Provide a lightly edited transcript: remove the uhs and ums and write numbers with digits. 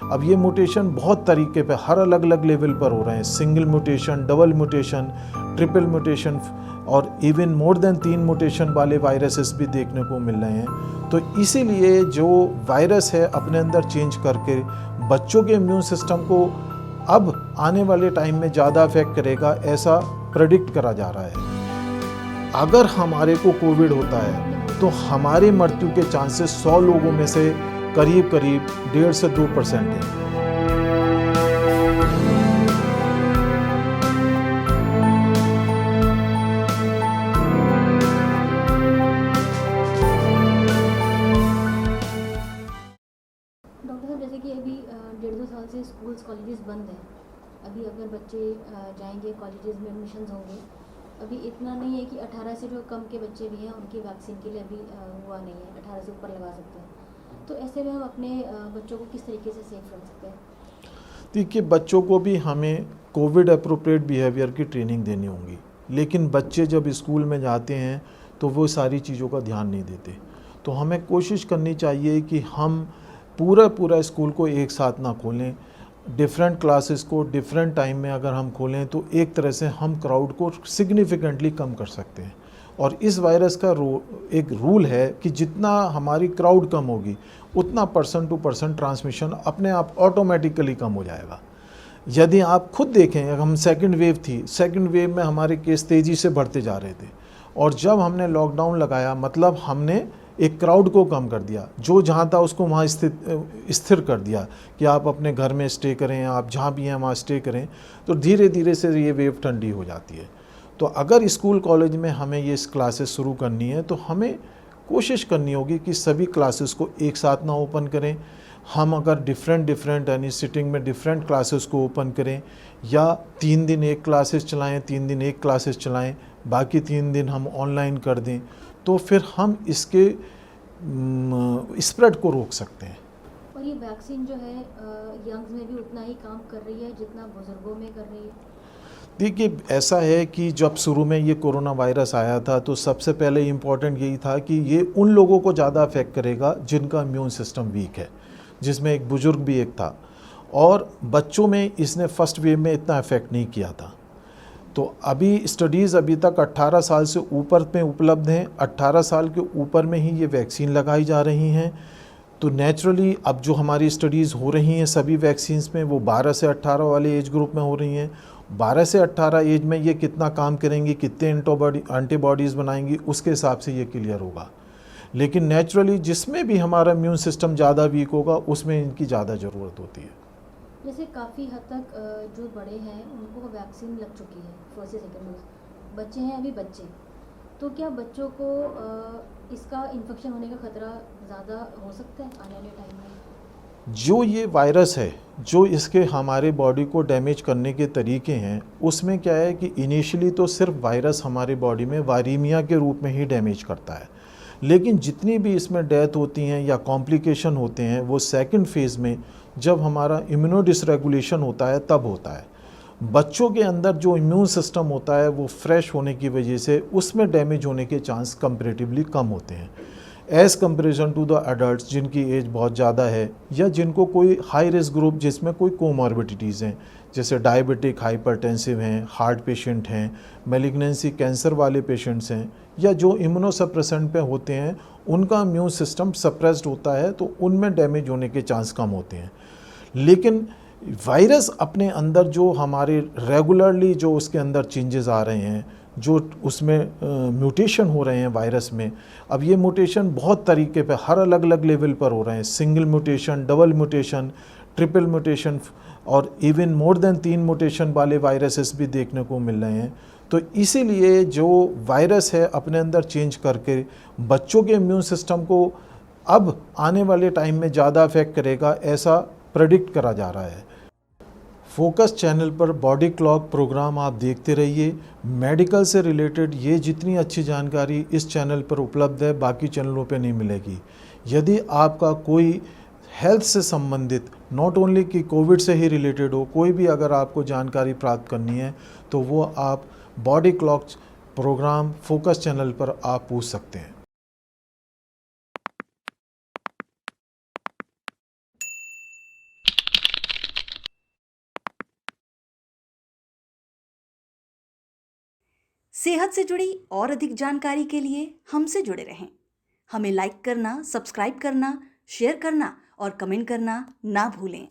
अब ये म्यूटेशन बहुत तरीके पे हर अलग अलग लेवल पर हो रहे हैं, single mutation, double mutation, triple mutation और इवन मोर देन 3 म्यूटेशन वाले वायरसेस भी देखने को मिल रहे हैं। तो इसीलिए जो वायरस है अपने अंदर चेंज करके बच्चों के इम्यून सिस्टम को अब आने वाले टाइम में ज़्यादा अफेक्ट करेगा, ऐसा प्रेडिक्ट करा जा रहा है। अगर हमारे को कोविड होता है तो हमारी मृत्यु के चांसेस 100 लोगों में से करीब 1.5 से 2% है। जैसे कि अभी 1.5-2 साल से स्कूल्स कॉलेजेस बंद हैं। अभी अगर बच्चे जाएंगे कॉलेजेस में एडमिशन्स होंगे, अभी इतना नहीं है कि 18 से जो कम के बच्चे भी हैं उनकी वैक्सीन के लिए अभी हुआ नहीं है, 18 से ऊपर लगा सकते हैं। तो ऐसे में हम अपने बच्चों को किस तरीके से सेफ रख सकते हैं? देखिए, बच्चों को भी हमें कोविड अप्रोप्रिएट बिहेवियर की ट्रेनिंग देनी होगी, लेकिन बच्चे जब स्कूल में जाते हैं तो वो सारी चीज़ों का ध्यान नहीं देते। तो हमें कोशिश करनी चाहिए कि हम पूरा स्कूल को एक साथ ना खोलें, डिफरेंट क्लासेस को डिफरेंट टाइम में अगर हम खोलें तो एक तरह से हम क्राउड को सिग्निफिकेंटली कम कर सकते हैं। और इस वायरस का एक रूल है कि जितना हमारी क्राउड कम होगी उतना पर्सन टू पर्सन ट्रांसमिशन अपने आप ऑटोमेटिकली कम हो जाएगा। यदि आप खुद देखें, हम सेकंड वेव थी, सेकंड वेव में हमारे केस तेज़ी से बढ़ते जा रहे थे और जब हमने लॉकडाउन लगाया मतलब हमने एक क्राउड को कम कर दिया, जो जहाँ था उसको वहाँ स्थिर कर दिया कि आप अपने घर में स्टे करें, आप जहाँ भी हैं वहाँ स्टे करें। तो धीरे धीरे से ये वेव ठंडी हो जाती है। तो अगर स्कूल कॉलेज में हमें ये क्लासेस शुरू करनी है तो हमें कोशिश करनी होगी कि सभी क्लासेस को एक साथ ना ओपन करें। हम अगर डिफरेंट यानी सिटिंग में डिफरेंट क्लासेस को ओपन करें या 3 दिन एक क्लासेस चलाएं, 3 दिन एक क्लासेस चलाएं, बाकी 3 दिन हम ऑनलाइन कर दें, तो फिर हम इसके स्प्रेड को रोक सकते हैं। और ये वैक्सीन जो है यंग्स में भी उतना ही काम कर रही है जितना बुजुर्गों में कर रही है? देखिए, ऐसा है कि जब शुरू में ये कोरोना वायरस आया था तो सबसे पहले इम्पॉर्टेंट यही था कि ये उन लोगों को ज़्यादा अफेक्ट करेगा जिनका इम्यून सिस्टम वीक है, जिसमें एक बुजुर्ग भी एक था, और बच्चों में इसने फर्स्ट वेव में इतना अफेक्ट नहीं किया था। तो अभी स्टडीज़ अभी तक 18 साल से ऊपर में उपलब्ध हैं, 18 साल के ऊपर में ही ये वैक्सीन लगाई जा रही हैं। तो नेचुरली अब जो हमारी स्टडीज़ हो रही हैं सभी वैक्सीन्स में वो 12 से 18 वाले एज ग्रुप में हो रही हैं। 12 से 18 एज में ये कितना काम करेंगी, कितने एंटीबॉडीज़ बनाएंगी, उसके हिसाब से ये क्लियर होगा। लेकिन नेचुरली जिसमें भी हमारा इम्यून सिस्टम ज़्यादा वीक होगा उसमें इनकी ज़्यादा ज़रूरत होती है। जैसे काफ़ी हद तक जो बड़े हैं उनको वैक्सीन लग चुकी है, फर्स्ट से सेकेंड डोज, बच्चे हैं अभी बच्चे, तो क्या बच्चों को इसका इन्फेक्शन होने का खतरा ज़्यादा हो सकता है आने वाले टाइम में? जो ये वायरस है, जो इसके हमारे बॉडी को डैमेज करने के तरीके हैं, उसमें क्या है कि इनिशियली तो सिर्फ वायरस हमारे बॉडी में वायरीमिया के रूप में ही डैमेज करता है, लेकिन जितनी भी इसमें डेथ होती हैं या कॉम्प्लिकेशन होते हैं वो सेकंड फेज़ में जब हमारा इम्यूनो डिसरेगुलेशन होता है तब होता है। बच्चों के अंदर जो इम्यून सिस्टम होता है वो फ्रेश होने की वजह से उसमें डैमेज होने के चांस कंपैरेटिवली कम होते हैं as comparison to the adults जिनकी एज बहुत ज़्यादा है या जिनको कोई हाई रिस्क ग्रुप जिसमें कोई कोमॉर्बिडिटीज़ हैं, जैसे डायबिटिक, हाइपरटेंसिव हैं, हार्ट पेशेंट हैं, मैलिग्नेंसी कैंसर वाले पेशेंट्स हैं, या जो इम्यूनोसप्रेसेंट पे होते हैं उनका इम्यून सिस्टम सप्रेस्ड होता है तो उनमें डैमेज होने के चांस कम होते हैं। लेकिन वायरस अपने अंदर जो हमारे रेगुलरली जो उसके अंदर चेंजेस आ रहे हैं, जो उसमें म्यूटेशन हो रहे हैं वायरस में, अब ये म्यूटेशन बहुत तरीके पे हर अलग अलग लेवल पर हो रहे हैं, single mutation, double mutation, triple mutation और इवन मोर देन 3 म्यूटेशन वाले वायरसेस भी देखने को मिल रहे हैं। तो इसीलिए जो वायरस है अपने अंदर चेंज करके बच्चों के इम्यून सिस्टम को अब आने वाले टाइम में ज़्यादा अफेक्ट करेगा, ऐसा प्रेडिक्ट करा जा रहा है। फोकस चैनल पर बॉडी क्लॉक प्रोग्राम आप देखते रहिए। मेडिकल से रिलेटेड ये जितनी अच्छी जानकारी इस चैनल पर उपलब्ध है बाकी चैनलों पे नहीं मिलेगी। यदि आपका कोई हेल्थ से संबंधित, नॉट ओनली कि कोविड से ही रिलेटेड हो, कोई भी अगर आपको जानकारी प्राप्त करनी है तो वो आप body clock programme focus channel पर आप पूछ सकते हैं। सेहत से जुड़ी और अधिक जानकारी के लिए हमसे जुड़े रहें। हमें लाइक करना, सब्सक्राइब करना, शेयर करना और कमेंट करना ना भूलें।